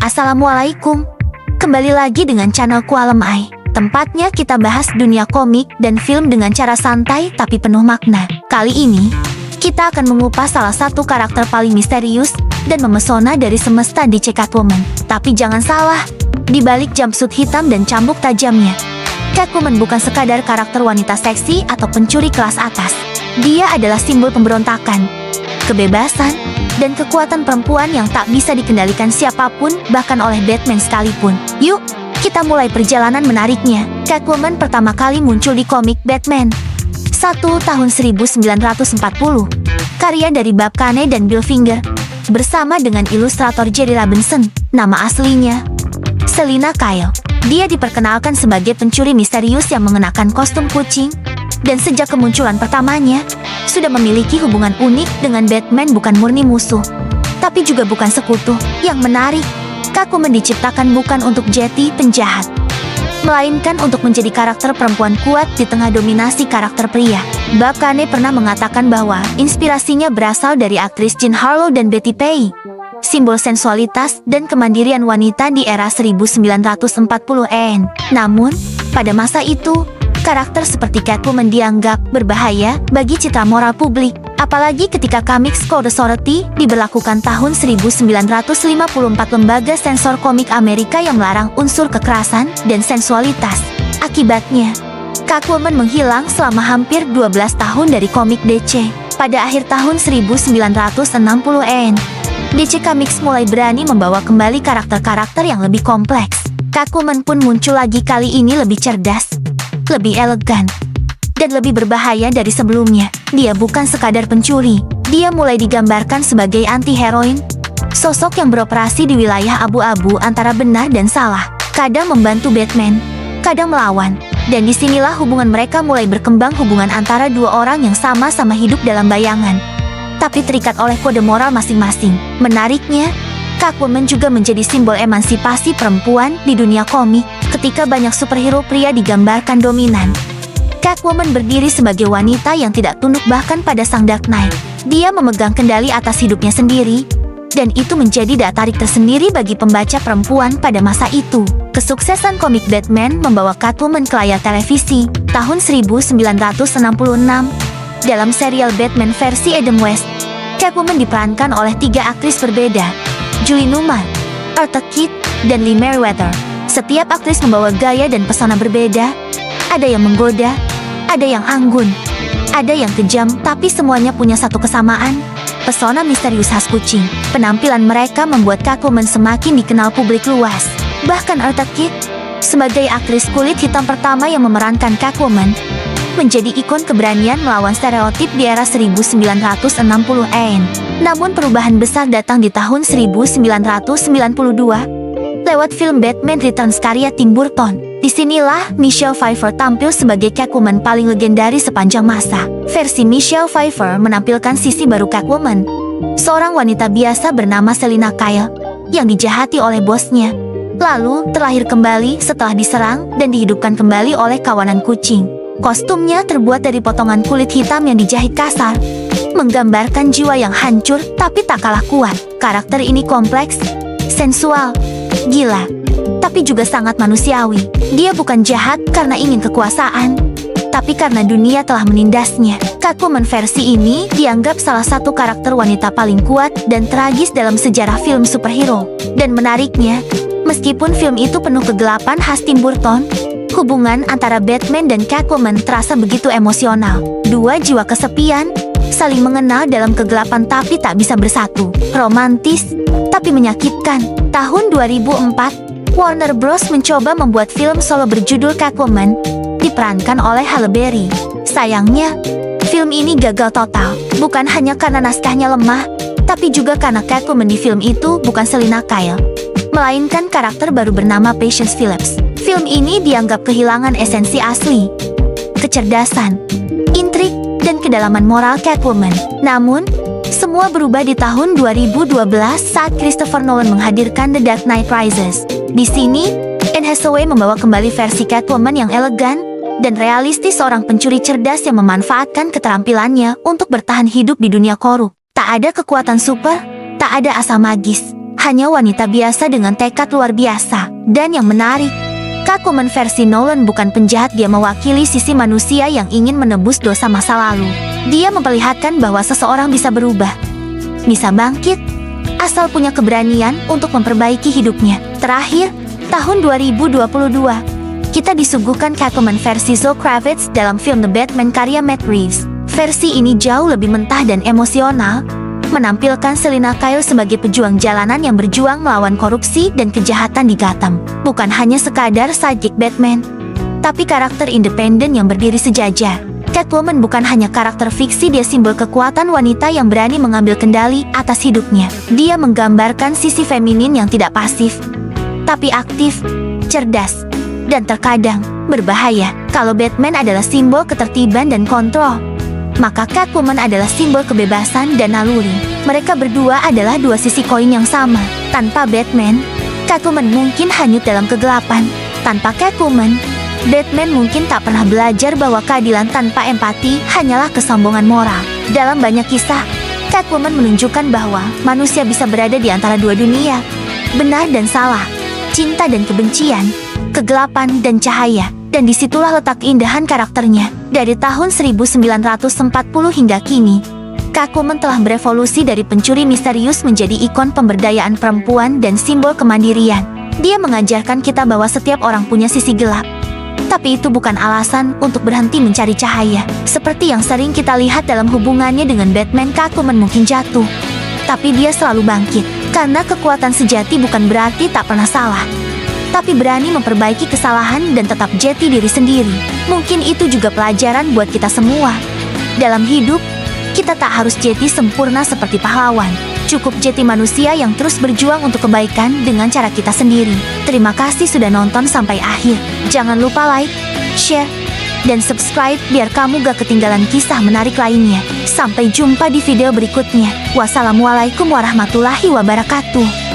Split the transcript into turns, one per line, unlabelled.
Assalamualaikum. Kembali lagi dengan channelku Alam Ai. Tempatnya kita bahas dunia komik dan film dengan cara santai tapi penuh makna. Kali ini, kita akan mengupas salah satu karakter paling misterius dan memesona dari semesta di Catwoman. Tapi jangan salah, di balik jumpsuit hitam dan cambuk tajamnya, Catwoman bukan sekadar karakter wanita seksi atau pencuri kelas atas. Dia adalah simbol pemberontakan, kebebasan, dan kekuatan perempuan yang tak bisa dikendalikan siapapun, bahkan oleh Batman sekalipun. Yuk, kita mulai perjalanan menariknya. Catwoman pertama kali muncul di komik Batman 1 tahun 1940, karya dari Bob Kane dan Bill Finger, bersama dengan ilustrator Jerry Robinson. Nama aslinya Selina Kyle. Dia diperkenalkan sebagai pencuri misterius yang mengenakan kostum kucing, dan sejak kemunculan pertamanya, sudah memiliki hubungan unik dengan Batman. Bukan murni musuh, tapi juga bukan sekutu. Yang menarik, Catwoman diciptakan bukan untuk jadi penjahat, melainkan untuk menjadi karakter perempuan kuat di tengah dominasi karakter pria. Bob Kane pernah mengatakan bahwa inspirasinya berasal dari aktris Jean Harlow dan Betty Page, simbol sensualitas dan kemandirian wanita di era 1940-an. Namun, pada masa itu, karakter seperti Catwoman dianggap berbahaya bagi citra moral publik, apalagi ketika Comics Code Authority diberlakukan tahun 1954, lembaga sensor komik Amerika yang melarang unsur kekerasan dan sensualitas. Akibatnya, Catwoman menghilang selama hampir 12 tahun dari komik DC. Pada akhir tahun 1960-an, DC Comics mulai berani membawa kembali karakter-karakter yang lebih kompleks. Catwoman pun muncul lagi, kali ini lebih cerdas, lebih elegan, dan lebih berbahaya dari sebelumnya. Dia bukan sekadar pencuri. Dia mulai digambarkan sebagai anti-heroin, sosok yang beroperasi di wilayah abu-abu antara benar dan salah, kadang membantu Batman, kadang melawan. Dan disinilah hubungan mereka mulai berkembang, hubungan antara dua orang yang sama-sama hidup dalam bayangan, tapi terikat oleh kode moral masing-masing. Menariknya, Catwoman juga menjadi simbol emansipasi perempuan di dunia komik. Ketika banyak superhero pria digambarkan dominan, Catwoman berdiri sebagai wanita yang tidak tunduk bahkan pada sang Dark Knight. Dia memegang kendali atas hidupnya sendiri, dan itu menjadi daya tarik tersendiri bagi pembaca perempuan pada masa itu. Kesuksesan komik Batman membawa Catwoman ke layar televisi tahun 1966. Dalam serial Batman versi Adam West, Catwoman diperankan oleh 3 aktris berbeda: Julie Newmar, Eartha Kitt, dan Lee Meriwether. Setiap aktris membawa gaya dan pesona berbeda. Ada yang menggoda, ada yang anggun, ada yang kejam, tapi semuanya punya satu kesamaan: pesona misterius khas kucing. Penampilan mereka membuat Catwoman semakin dikenal publik luas. Bahkan Eartha Kitt, sebagai aktris kulit hitam pertama yang memerankan Catwoman, menjadi ikon keberanian melawan stereotip di era 1960-an. Namun perubahan besar datang di tahun 1992 lewat film Batman Returns karya Tim Burton. Disinilah Michelle Pfeiffer tampil sebagai Catwoman paling legendaris sepanjang masa. Versi Michelle Pfeiffer menampilkan sisi baru Catwoman, seorang wanita biasa bernama Selina Kyle yang dijahati oleh bosnya, lalu terlahir kembali setelah diserang dan dihidupkan kembali oleh kawanan kucing. Kostumnya terbuat dari potongan kulit hitam yang dijahit kasar, menggambarkan jiwa yang hancur tapi tak kalah kuat. Karakter ini kompleks, sensual, gila, tapi juga sangat manusiawi. Dia bukan jahat karena ingin kekuasaan, tapi karena dunia telah menindasnya. Catwoman versi ini dianggap salah satu karakter wanita paling kuat dan tragis dalam sejarah film superhero. Dan menariknya, meskipun film itu penuh kegelapan khas Tim Burton, hubungan antara Batman dan Catwoman terasa begitu emosional. Dua jiwa kesepian, saling mengenal dalam kegelapan tapi tak bisa bersatu. Romantis, tapi menyakitkan. Tahun 2004, Warner Bros. Mencoba membuat film solo berjudul Catwoman, diperankan oleh Halle Berry. Sayangnya, film ini gagal total. Bukan hanya karena naskahnya lemah, tapi juga karena Catwoman di film itu bukan Selina Kyle, melainkan karakter baru bernama Patience Phillips. Film ini dianggap kehilangan esensi asli, kecerdasan, intrik, dan kedalaman moral Catwoman. Namun, semua berubah di tahun 2012 saat Christopher Nolan menghadirkan The Dark Knight Rises. Di sini, Anne Hathaway membawa kembali versi Catwoman yang elegan dan realistis, seorang pencuri cerdas yang memanfaatkan keterampilannya untuk bertahan hidup di dunia korup. Tak ada kekuatan super, tak ada asa magis, hanya wanita biasa dengan tekad luar biasa. Dan yang menarik, Catwoman versi Nolan bukan penjahat, dia mewakili sisi manusia yang ingin menebus dosa masa lalu. Dia memperlihatkan bahwa seseorang bisa berubah, bisa bangkit, asal punya keberanian untuk memperbaiki hidupnya. Terakhir, tahun 2022, kita disuguhkan Catwoman versi Zoe Kravitz dalam film The Batman karya Matt Reeves. Versi ini jauh lebih mentah dan emosional, menampilkan Selina Kyle sebagai pejuang jalanan yang berjuang melawan korupsi dan kejahatan di Gotham. Bukan hanya sekadar sidekick Batman, tapi karakter independen yang berdiri sejajar. Catwoman bukan hanya karakter fiksi, dia simbol kekuatan wanita yang berani mengambil kendali atas hidupnya. Dia menggambarkan sisi feminin yang tidak pasif, tapi aktif, cerdas, dan terkadang berbahaya. Kalau Batman adalah simbol ketertiban dan kontrol, maka Catwoman adalah simbol kebebasan dan naluri. Mereka berdua adalah dua sisi koin yang sama. Tanpa Batman, Catwoman mungkin hanyut dalam kegelapan. Tanpa Catwoman, Batman mungkin tak pernah belajar bahwa keadilan tanpa empati hanyalah kesombongan moral. Dalam banyak kisah, Catwoman menunjukkan bahwa manusia bisa berada di antara dua dunia, benar dan salah, cinta dan kebencian, kegelapan dan cahaya. Dan disitulah letak keindahan karakternya. Dari tahun 1940 hingga kini, Catwoman telah berevolusi dari pencuri misterius menjadi ikon pemberdayaan perempuan dan simbol kemandirian. Dia mengajarkan kita bahwa setiap orang punya sisi gelap, tapi itu bukan alasan untuk berhenti mencari cahaya. Seperti yang sering kita lihat dalam hubungannya dengan Batman, Catwoman mungkin jatuh, tapi dia selalu bangkit. Karena kekuatan sejati bukan berarti tak pernah salah, tapi berani memperbaiki kesalahan dan tetap jati diri sendiri. Mungkin itu juga pelajaran buat kita semua. Dalam hidup, kita tak harus jati sempurna seperti pahlawan. Cukup jati manusia yang terus berjuang untuk kebaikan dengan cara kita sendiri. Terima kasih sudah nonton sampai akhir. Jangan lupa like, share, dan subscribe biar kamu gak ketinggalan kisah menarik lainnya. Sampai jumpa di video berikutnya. Wassalamualaikum warahmatullahi wabarakatuh.